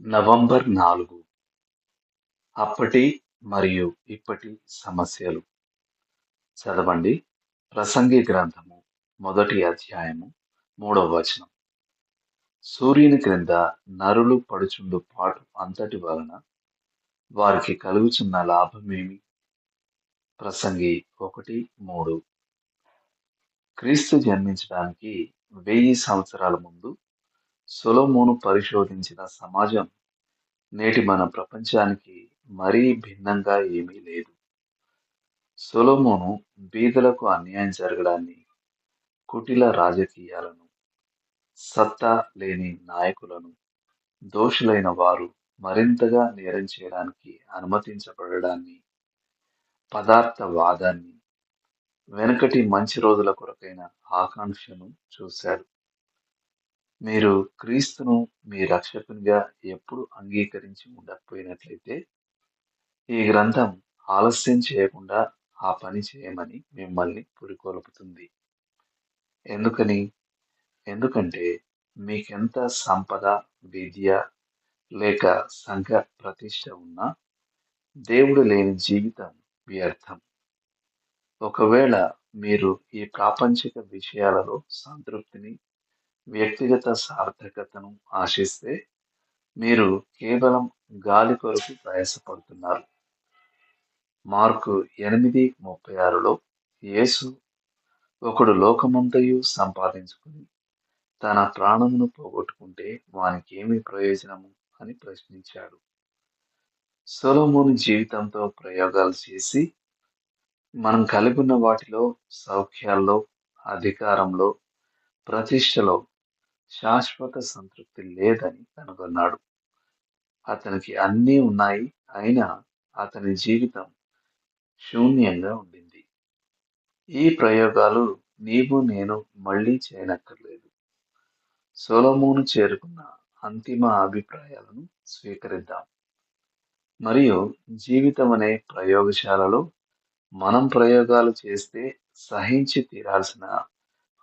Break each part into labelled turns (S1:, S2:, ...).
S1: November 4 అప్పటి మరియు ఇప్పటి సమస్యలు. చదవండి. ప్రసంగి గ్రంథము 1వ అధ్యాయము 3వ వచనం. సూర్యుని క్రింద నరులు పడుచుండు పాటు అంతటి వలన వారికి కలుగుచున్న లాభమేమి? ప్రసంగి 1:3. క్రీస్తు జన్మించడానికి 1000 సంవత్సరాల ముందు సొలొమోను పరిశోధించిన సమాజం నేటి మన ప్రపంచానికి మరీ భిన్నంగా ఏమీ లేదు. సొలొమోను బీదలకు అన్యాయం జరగడాన్ని, కుటిల రాజకీయాలను, సత్తా లేని నాయకులను, దోషులైన వారు మరింతగా నేరం చేయడానికి అనుమతించబడడాన్ని, పదార్థవాదాన్ని, వెనుకటి మంచి రోజుల కొరకైన ఆకాంక్షను చూశాడు. మీరు క్రీస్తును మీ రక్షకునిగా ఎప్పుడు అంగీకరించి ఉండకపోయినట్లయితే, ఈ గ్రంథం ఆలస్యం చేయకుండా ఆ పని చేయమని మిమ్మల్ని పురికొల్పుతుంది. ఎందుకంటే మీకెంత సంపద, విద్య లేక సంఘ ప్రతిష్ట ఉన్నా దేవుడు లేని జీవితం వ్యర్థం. ఒకవేళ మీరు ఈ ప్రాపంచిక విషయాలలో సంతృప్తిని, వ్యక్తిగత సార్థకతను ఆశిస్తే మీరు కేవలం గాలి కొరకు ప్రయాసపడుతున్నారు. మార్కు 8:36లో యేసు, ఒకడు లోకమంతయు సంపాదించుకుని తన ప్రాణమును పోగొట్టుకుంటే వానికేమి ప్రయోజనము అని ప్రశ్నించాడు. సొలొమోను జీవితంతో ప్రయోగాలు చేసి మనం కలిగున్న వాటిలో, సౌఖ్యాల్లో, అధికారంలో, ప్రతిష్టలో శాశ్వత సంతృప్తి లేదని కనుగొన్నాడు. అతనికి అన్నీ ఉన్నాయి, అయినా అతని జీవితం శూన్యంగా ఉండింది. ఈ ప్రయోగాలు నీవు నేను మళ్ళీ చేయనక్కర్లేదు. సొలొమోను చేరుకున్న అంతిమ అభిప్రాయాలను స్వీకరిద్దాం. మరియు జీవితం అనే ప్రయోగశాలలో మనం ప్రయోగాలు చేస్తే సహించి తీరాల్సిన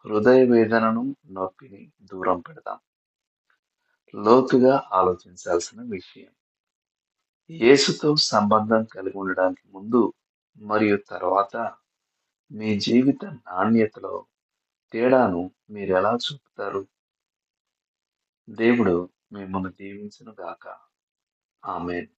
S1: హృదయ వేదనను, నొప్పిని దూరం పెడదాం. లోతుగా ఆలోచించాల్సిన విషయం. యేసుతో సంబంధం కలిగి ఉండడానికి ముందు మరియు తర్వాత మీ జీవిత నాణ్యతలో తేడాను మీరెలా చూపుతారు? దేవుడు మిమ్మల్ని దీవించును గాక. ఆమేన్.